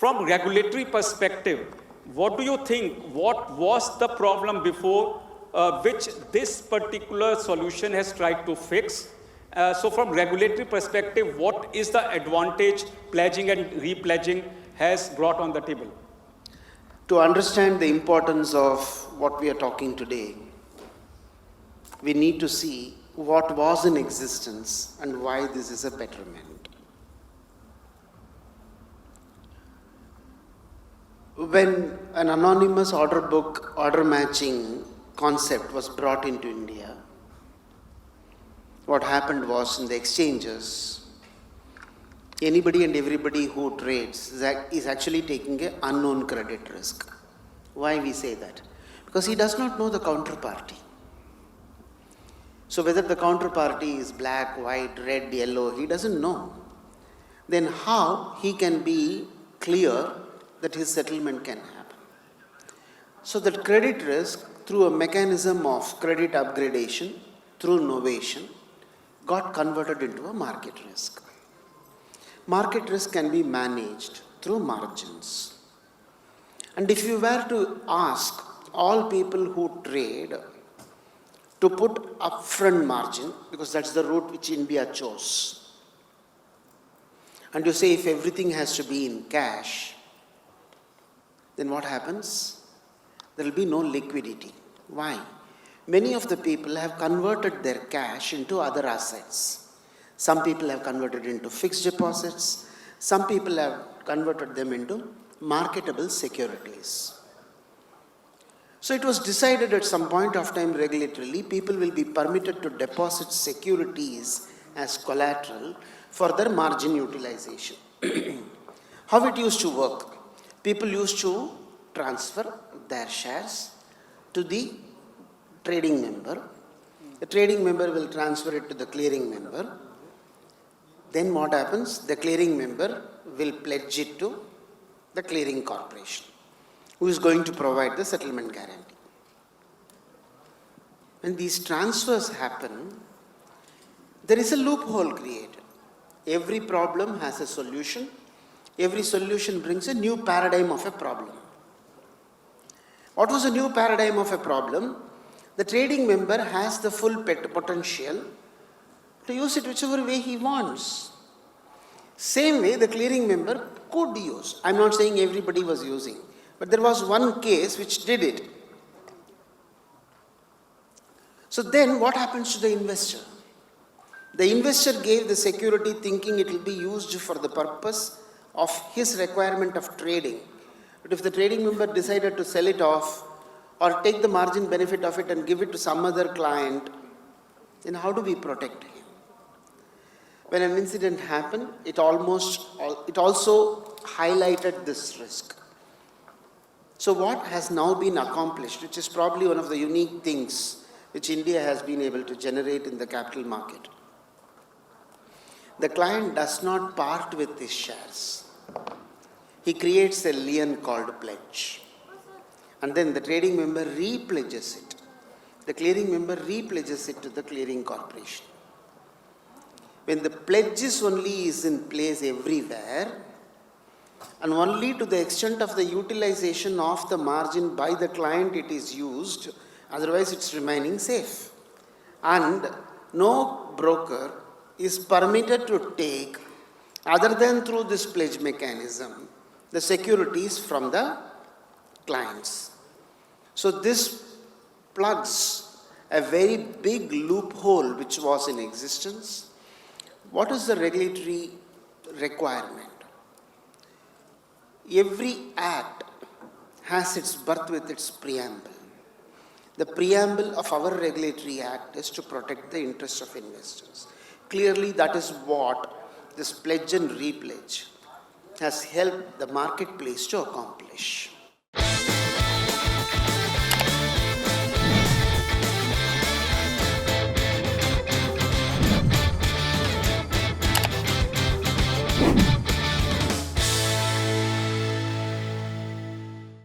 From regulatory perspective, what do you think, what was the problem before which this particular solution has tried to fix? So from regulatory perspective, what is the advantage pledging and repledging has brought on the table? To understand the importance of what we are talking today, we need to see what was in existence and why this is a betterment. When an anonymous order book, order matching concept was brought into India, what happened was in the exchanges, anybody and everybody who trades is actually taking an unknown credit risk. Why we say that? Because he does not know the counterparty. So whether the counterparty is black, white, red, yellow, he doesn't know. Then how he can be clear that his settlement can happen? So that credit risk, through a mechanism of credit upgradation, through novation, got converted into a market risk. Market risk can be managed through margins. And if you were to ask all people who trade to put upfront margin, because that's the route which India chose, and you say if everything has to be in cash, then what happens? There will be no liquidity. Why? Many of the people have converted their cash into other assets. Some people have converted into fixed deposits. Some people have converted them into marketable securities. So it was decided at some point of time regulatorily, people will be permitted to deposit securities as collateral for their margin utilization. How it used to work? People used to transfer their shares to the trading member. The trading member will transfer it to the clearing member. Then what happens? The clearing member will pledge it to the clearing corporation, who is going to provide the settlement guarantee. When these transfers happen, there is a loophole created. Every problem has a solution. Every solution brings a new paradigm of a problem. What was a new paradigm of a problem? The trading member has the full potential to use it whichever way he wants. Same way the clearing member could use. I'm not saying everybody was using, but there was one case which did it. So then what happens to the investor? The investor gave the security thinking it will be used for the purpose of his requirement of trading. But if the trading member decided to sell it off or take the margin benefit of it and give it to some other client, then how do we protect him? When an incident happened, it also highlighted this risk. So what has now been accomplished, which is probably one of the unique things which India has been able to generate in the capital market? The client does not part with his shares. He creates a lien called pledge. And then the trading member repledges it. The clearing member repledges it to the clearing corporation. When the pledges only is in place everywhere, and only to the extent of the utilization of the margin by the client it is used, otherwise it's remaining safe. And no broker is permitted to take, other than through this pledge mechanism, the securities from the clients. So this plugs a very big loophole which was in existence. What is the regulatory requirement? Every act has its birth with its preamble. The preamble of our regulatory act is to protect the interests of investors. Clearly, that is what this pledge and repledge has helped the marketplace to accomplish.